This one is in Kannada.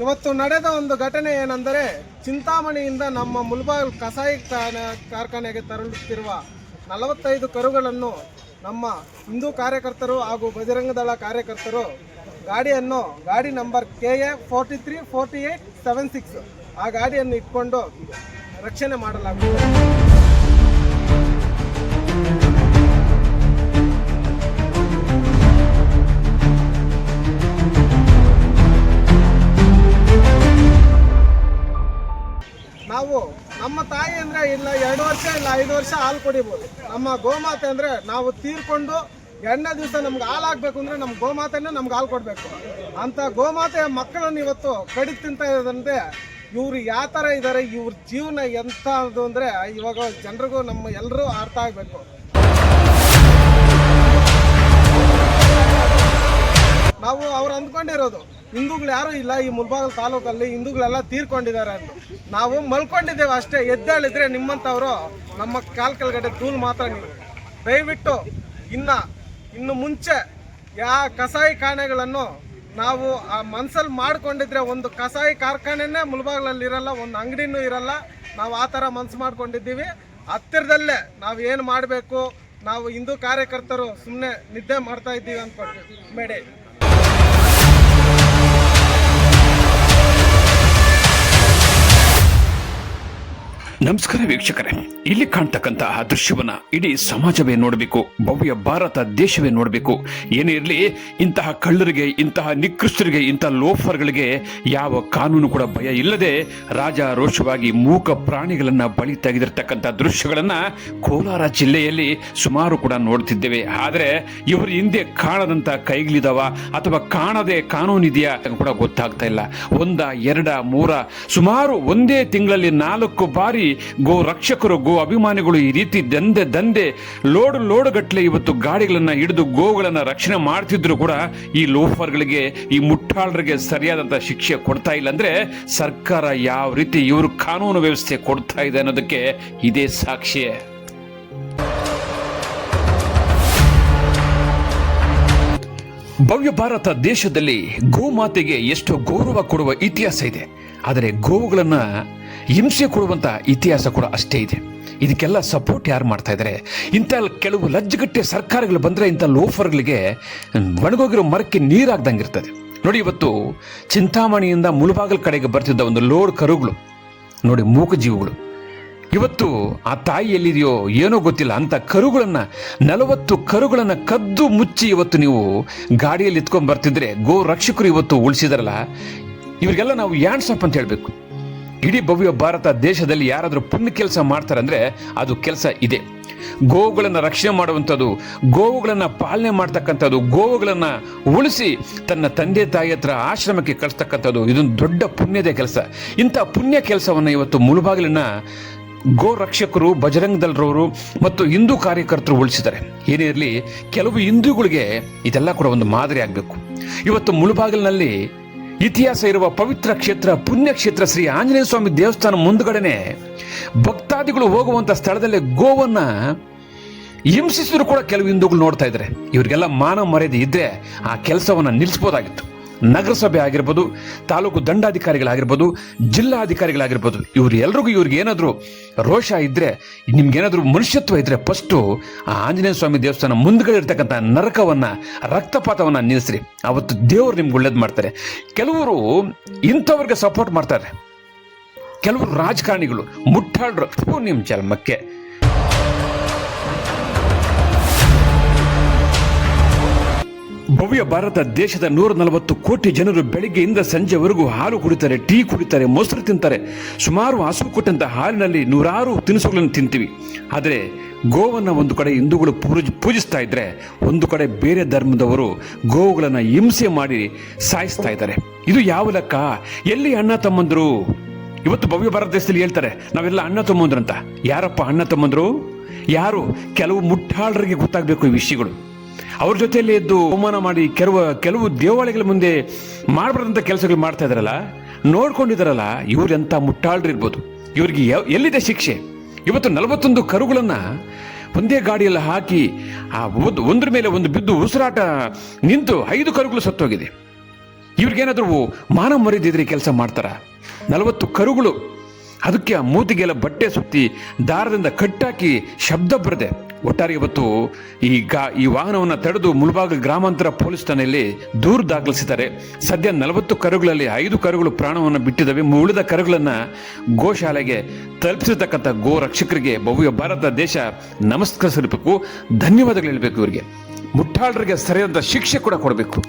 ಇವತ್ತು ನಡೆದ ಒಂದು ಘಟನೆ ಏನೆಂದರೆ, ಚಿಂತಾಮಣಿಯಿಂದ ನಮ್ಮ ಮುಳಬಾಗಿಲು ಕಸಾಯಿ ಕಾರ್ಖಾನೆಗೆ ತರಲುತ್ತಿರುವ 45 ಕರುಗಳನ್ನು ನಮ್ಮ ಹಿಂದೂ ಕಾರ್ಯಕರ್ತರು ಹಾಗೂ ಬಜರಂಗ ದಳ ಕಾರ್ಯಕರ್ತರು ಗಾಡಿ ನಂಬರ್ KA 434876 ಆ ಗಾಡಿಯನ್ನು ಇಟ್ಕೊಂಡು ರಕ್ಷಣೆ ಮಾಡಲಾಗುತ್ತದೆ. ನಾವು ನಮ್ಮ ತಾಯಿ ಅಂದರೆ ಇಲ್ಲ 2 ವರ್ಷ ಇಲ್ಲ 5 ವರ್ಷ ಹಾಲು ಕುಡಿಬೋದು. ನಮ್ಮ ಗೋಮಾತೆ ಅಂದರೆ ನಾವು ತೀರ್ಕೊಂಡು 2ನೇ ದಿವಸ ನಮ್ಗೆ ಹಾಲು ಹಾಕಬೇಕು ಅಂದರೆ ನಮ್ಮ ಗೋಮಾತೆನೇ ನಮ್ಗೆ ಹಾಲು ಕೊಡಬೇಕು. ಅಂಥ ಗೋಮಾತೆಯ ಮಕ್ಕಳನ್ನು ಇವತ್ತು ಕಡಿ ತಿಂತ ಇರೋದಂತೆ ಇವರು ಯಾವ ಥರ ಇದ್ದಾರೆ, ಇವ್ರ ಜೀವನ ಎಂಥದ್ದು ಅಂದರೆ ಇವಾಗ ಜನರಿಗೂ ನಮ್ಮ ಎಲ್ಲರೂ ಅರ್ಥ ಆಗಬೇಕು. ನಾವು ಅವ್ರು ಅಂದ್ಕೊಂಡಿರೋದು ಹಿಂದೂಗಳು ಯಾರೂ ಇಲ್ಲ ಈ ಮುಳಬಾಗಿಲು ತಾಲೂಕಲ್ಲಿ, ಹಿಂದೂಗಳೆಲ್ಲ ತೀರ್ಕೊಂಡಿದ್ದಾರೆ ಅಂತ. ನಾವು ಮಲ್ಕೊಂಡಿದ್ದೇವೆ ಅಷ್ಟೇ. ಎದ್ದೇಳಿದ್ರೆ ನಿಮ್ಮಂಥವರು ನಮ್ಮ ಕೆಳಗಡೆ ಧೂಳು ಮಾತ್ರ. ನೀವು ದಯವಿಟ್ಟು ಇನ್ನು ಮುಂಚೆ ಕಸಾಯಿ ಖಾನೆಗಳನ್ನು ನಾವು ಆ ಮನಸ್ಸಲ್ಲಿ ಮಾಡ್ಕೊಂಡಿದ್ರೆ ಒಂದು ಕಸಾಯಿ ಕಾರ್ಖಾನೆನೇ ಮುಳಬಾಗಿಲಲ್ಲಿ ಇರಲ್ಲ, ಒಂದು ಅಂಗಡಿನೂ ಇರಲ್ಲ. ನಾವು ಆ ಥರ ಮನಸ್ಸು ಮಾಡ್ಕೊಂಡಿದ್ದೀವಿ. ಹತ್ತಿರದಲ್ಲೇ ನಾವು ಏನು ಮಾಡಬೇಕು, ನಾವು ಹಿಂದೂ ಕಾರ್ಯಕರ್ತರು ಸುಮ್ಮನೆ ನಿದ್ದೆ ಮಾಡ್ತಾ ಇದ್ದೀವಿ ಅಂದ್ಕೊಂಡು ಬೇಡ. ನಮಸ್ಕಾರ ವೀಕ್ಷಕರೇ, ಇಲ್ಲಿ ಕಾಣ್ತಕ್ಕಂತಹ ದೃಶ್ಯವನ್ನ ಇಡೀ ಸಮಾಜವೇ ನೋಡಬೇಕು, ಭವ್ಯ ಭಾರತ ದೇಶವೇ ನೋಡಬೇಕು. ಏನೇ ಇರಲಿ, ಇಂತಹ ಕಳ್ಳರಿಗೆ, ಇಂತಹ ನಿಕೃಷ್ಟರಿಗೆ, ಇಂತಹ ಲೋಫರ್ಗಳಿಗೆ ಯಾವ ಕಾನೂನು ಕೂಡ ಭಯ ಇಲ್ಲದೆ ರಾಜಾರೋಷವಾಗಿ ಮೂಕ ಪ್ರಾಣಿಗಳನ್ನ ಬಲಿ ತೆಗೆದಿರ್ತಕ್ಕಂಥ ದೃಶ್ಯಗಳನ್ನ ಕೋಲಾರ ಜಿಲ್ಲೆಯಲ್ಲಿ ಸುಮಾರು ಕೂಡ ನೋಡ್ತಿದ್ದೇವೆ. ಆದರೆ ಇವರು ಹಿಂದೆ ಕಾಣದಂತ ಕೈಗಳಿದಾವ ಅಥವಾ ಕಾಣದೆ ಕಾನೂನಿದೆಯಾ ಕೂಡ ಗೊತ್ತಾಗ್ತಾ ಇಲ್ಲ. 1, 2, 3 ಸುಮಾರು ಒಂದೇ ತಿಂಗಳಲ್ಲಿ 4 ಬಾರಿ ಗೋ ರಕ್ಷಕರು, ಗೋ ಅಭಿಮಾನಿಗಳು ಈ ರೀತಿ ದಂದೆ ಲೋಡು ಗಟ್ಟಲೆ ಇವತ್ತು ಗಾಡಿಗಳನ್ನ ಹಿಡಿದು ಗೋಗಳನ್ನ ರಕ್ಷಣೆ ಮಾಡ್ತಿದ್ರು ಕೂಡ ಈ ಲೋಫರ್ಗಳಿಗೆ, ಈ ಮುಟ್ಟಾಳರಿಗೆ ಸರಿಯಾದಂತ ಶಿಕ್ಷೆ ಕೊಡ್ತಾ ಇಲ್ಲ. ಅಂದ್ರೆ ಸರ್ಕಾರ ಯಾವ ರೀತಿ ಇವರು ಕಾನೂನು ವ್ಯವಸ್ಥೆ ಕೊಡ್ತಾ ಇದೆ ಅನ್ನೋದಕ್ಕೆ ಇದೇ ಸಾಕ್ಷಿ. ಭವ್ಯ ಭಾರತ ದೇಶದಲ್ಲಿ ಗೋಮಾತೆಗೆ ಎಷ್ಟು ಗೌರವ ಕೊಡುವ ಇತಿಹಾಸ ಇದೆ, ಆದರೆ ಗೋವುಗಳನ್ನ ಹಿಂಸೆ ಕೊಡುವಂತ ಇತಿಹಾಸ ಕೂಡ ಅಷ್ಟೇ ಇದೆ. ಇದಕ್ಕೆಲ್ಲ ಸಪೋರ್ಟ್ ಯಾರು ಮಾಡ್ತಾ ಇದ್ದಾರೆ? ಇಂಥ ಕೆಲವು ಲಜ್ಜಗಟ್ಟೆ ಸರ್ಕಾರಗಳು ಬಂದರೆ ಇಂಥ ಲೋಫರ್ಗಳಿಗೆ ಒಣಗೋಗಿರೋ ಮರಕ್ಕೆ ನೀರಾಗ್ದಂಗಿರ್ತದೆ. ನೋಡಿ, ಇವತ್ತು ಚಿಂತಾಮಣಿಯಿಂದ ಮುಳಬಾಗಿಲು ಕಡೆಗೆ ಬರ್ತಿದ್ದ ಒಂದು ಲೋಡ್ ಕರುಗಳು ನೋಡಿ, ಮೂಕ ಜೀವಗಳು. ಇವತ್ತು ಆ ತಾಯಿ ಎಲ್ಲಿದೆಯೋ ಏನೋ ಗೊತ್ತಿಲ್ಲ, ಅಂತ ಕರುಗಳನ್ನ 40 ಕರುಗಳನ್ನ ಕದ್ದು ಮುಚ್ಚಿ ಇವತ್ತು ನೀವು ಗಾಡಿಯಲ್ಲಿ ಇತ್ಕೊಂಡ್ ಬರ್ತಿದ್ರೆ ಗೋ ರಕ್ಷಕರು ಇವತ್ತು ಉಳಿಸಿದಾರಲ್ಲ, ಇವರಿಗೆಲ್ಲ ನಾವು ಹ್ಯಾಂಡ್ಸ್ ಅಂತ ಹೇಳಬೇಕು. ಇಡೀ ಭವ್ಯ ಭಾರತ ದೇಶದಲ್ಲಿ ಯಾರಾದರೂ ಪುಣ್ಯ ಕೆಲಸ ಮಾಡ್ತಾರಂದ್ರೆ ಅದು ಕೆಲಸ ಇದೆ. ಗೋವುಗಳನ್ನು ರಕ್ಷಣೆ ಮಾಡುವಂಥದ್ದು, ಗೋವುಗಳನ್ನು ಪಾಲನೆ ಮಾಡ್ತಕ್ಕಂಥದ್ದು, ಗೋವುಗಳನ್ನ ಉಳಿಸಿ ತನ್ನ ತಂದೆ ತಾಯಿ ಹತ್ರ ಆಶ್ರಮಕ್ಕೆ ಕಳಿಸ್ತಕ್ಕಂಥದ್ದು ಇದೊಂದು ದೊಡ್ಡ ಪುಣ್ಯದ ಕೆಲಸ. ಇಂಥ ಪುಣ್ಯ ಕೆಲಸವನ್ನು ಇವತ್ತು ಮುಳಬಾಗಿಲಿನ ಗೋ ರಕ್ಷಕರು, ಬಜರಂಗ ದಳರವರು ಮತ್ತು ಹಿಂದೂ ಕಾರ್ಯಕರ್ತರು ಉಳಿಸಿದ್ದಾರೆ. ಏನೇ ಇರಲಿ, ಕೆಲವು ಹಿಂದೂಗಳಿಗೆ ಇದೆಲ್ಲ ಕೂಡ ಒಂದು ಮಾದರಿ ಆಗಬೇಕು. ಇವತ್ತು ಮುಳಬಾಗಿಲಿನಲ್ಲಿ ಇತಿಹಾಸ ಇರುವ ಪವಿತ್ರ ಕ್ಷೇತ್ರ, ಪುಣ್ಯ ಕ್ಷೇತ್ರ ಶ್ರೀ ಆಂಜನೇಯ ಸ್ವಾಮಿ ದೇವಸ್ಥಾನ ಮುಂದ್ಗಡೆನೆ ಭಕ್ತಾದಿಗಳು ಹೋಗುವಂತ ಸ್ಥಳದಲ್ಲೇ ಗೋವನ್ನ ಹಿಂಸಿಸಿದ್ರು ಕೂಡ ಕೆಲವು ಹಿಂದೂಗಳು ನೋಡ್ತಾ ಇದ್ದಾರೆ. ಇವರಿಗೆಲ್ಲ ಮಾನವ ಮರ್ಯಾದೆ ಇದ್ರೆ ಆ ಕೆಲಸವನ್ನ ನಿಲ್ಲಿಸಬಹುದಾಗಿತ್ತು. ನಗರಸಭೆ ಆಗಿರ್ಬೋದು, ತಾಲೂಕು ದಂಡಾಧಿಕಾರಿಗಳಾಗಿರ್ಬೋದು, ಜಿಲ್ಲಾಧಿಕಾರಿಗಳಾಗಿರ್ಬೋದು, ಇವ್ರಿಗೆ ಏನಾದರೂ ರೋಷ ಇದ್ರೆ, ನಿಮ್ಗೇನಾದ್ರೂ ಮನುಷ್ಯತ್ವ ಇದ್ರೆ ಫಸ್ಟು ಆ ಆಂಜನೇಯ ಸ್ವಾಮಿ ದೇವಸ್ಥಾನ ಮುಂದ್ಗಡೆ ಇರ್ತಕ್ಕಂಥ ನರಕವನ್ನ, ರಕ್ತಪಾತವನ್ನ ನಿಲ್ಲಿಸ್ರಿ. ಅವತ್ತು ದೇವರು ನಿಮ್ಗೆ ಒಳ್ಳೇದು ಮಾಡ್ತಾರೆ. ಕೆಲವರು ಇಂಥವ್ರಿಗೆ ಸಪೋರ್ಟ್ ಮಾಡ್ತಾರೆ, ಕೆಲವರು ರಾಜಕಾರಣಿಗಳು ಮುಟ್ಟಾಳ್ರು ನಿಮ್ಮ ಜನ್ಮಕ್ಕೆ. ಭವ್ಯ ಭಾರತ ದೇಶದ 140 ಕೋಟಿ ಜನರು ಬೆಳಿಗ್ಗೆಯಿಂದ ಸಂಜೆವರೆಗೂ ಹಾಲು ಕುಡಿತಾರೆ, ಟೀ ಕುಡಿತಾರೆ, ಮೊಸರು ತಿಂತಾರೆ. ಸುಮಾರು ಹಸು ಕೊಟ್ಟಂತ ಹಾಲಿನಲ್ಲಿ 100 ತಿನಿಸುಗಳನ್ನು ತಿಂತೀವಿ. ಆದರೆ ಗೋವನ್ನು ಒಂದು ಕಡೆ ಹಿಂದೂಗಳು ಪೂಜಿಸ್ತಾ ಇದ್ರೆ, ಒಂದು ಕಡೆ ಬೇರೆ ಧರ್ಮದವರು ಗೋವುಗಳನ್ನು ಹಿಂಸೆ ಮಾಡಿ ಸಾಯಿಸ್ತಾ ಇದ್ದಾರೆ. ಇದು ಯಾವ ಲೆಕ್ಕ? ಎಲ್ಲಿ ಅಣ್ಣ ತಮ್ಮಂದ್ರು? ಇವತ್ತು ಭವ್ಯ ಭಾರತ ದೇಶದಲ್ಲಿ ಹೇಳ್ತಾರೆ ನಾವೆಲ್ಲ ಅಣ್ಣ ತಮ್ಮಂದ್ರು ಅಂತ. ಯಾರಪ್ಪ ಅಣ್ಣ ತಮ್ಮಂದ್ರು? ಯಾರು? ಕೆಲವು ಮುಟ್ಟಾಳರಿಗೆ ಗೊತ್ತಾಗಬೇಕು ಈ ವಿಷಯಗಳು. ಅವ್ರ ಜೊತೆಯಲ್ಲಿ ಎದ್ದು ಅವಮಾನ ಮಾಡಿ ಕೆಲವು ದೇವಾಲಯಗಳ ಮುಂದೆ ಮಾಡಬಾರ್ದಂಥ ಕೆಲಸಗಳು ಮಾಡ್ತಾ ಇದಾರಲ್ಲ, ನೋಡ್ಕೊಂಡಿದಾರಲ್ಲ, ಇವ್ರು ಎಂಥ ಮುಟ್ಟಾಳ್ರಿರ್ಬೋದು. ಇವ್ರಿಗೆ ಎಲ್ಲಿದೆ ಶಿಕ್ಷೆ? ಇವತ್ತು 41 ಕರುಗಳನ್ನ ಒಂದೇ ಗಾಡಿಯಲ್ಲಿ ಹಾಕಿ ಆ ಒಂದ್ರ ಮೇಲೆ ಒಂದು ಬಿದ್ದು ಉಸಿರಾಟ ನಿಂತು 5 ಕರುಗಳು ಸತ್ತೋಗಿದೆ. ಇವ್ರಿಗೇನಾದರೂ ಮಾನ ಮರಿದಿದ್ರೆ ಕೆಲಸ ಮಾಡ್ತಾರ? 40 ಕರುಗಳು, ಅದಕ್ಕೆ ಆ ಮೂತಿಗೆಲ್ಲ ಬಟ್ಟೆ ಸುತ್ತಿ ದಾರದಿಂದ ಕಟ್ಟಾಕಿ ಶಬ್ದ ಬರದೆ. ಒಟ್ಟಾರೆ ಇವತ್ತು ಈ ವಾಹನವನ್ನು ತಡೆದು ಮುಳಬಾಗಿಲು ಗ್ರಾಮಾಂತರ ಪೊಲೀಸ್ ಠಾಣೆಯಲ್ಲಿ ದೂರು ದಾಖಲಿಸಿದ್ದಾರೆ. ಸದ್ಯ 40 ಕರುಗಳಲ್ಲಿ 5 ಕರುಗಳು ಪ್ರಾಣವನ್ನು ಬಿಟ್ಟಿದ್ದಾವೆ. ಉಳಿದ ಕರುಗಳನ್ನು ಗೋಶಾಲೆಗೆ ತಲುಪಿಸಿರ್ತಕ್ಕಂಥ ಗೋ ರಕ್ಷಕರಿಗೆ ಭವ್ಯ ಭಾರತ ದೇಶ ನಮಸ್ಕರಿಸಬೇಕು, ಧನ್ಯವಾದಗಳು ಹೇಳಬೇಕು. ಇವರಿಗೆ ಮುಟ್ಟಾಳರಿಗೆ ಸರಿಯಾದ ಶಿಕ್ಷೆ ಕೂಡ ಕೊಡಬೇಕು.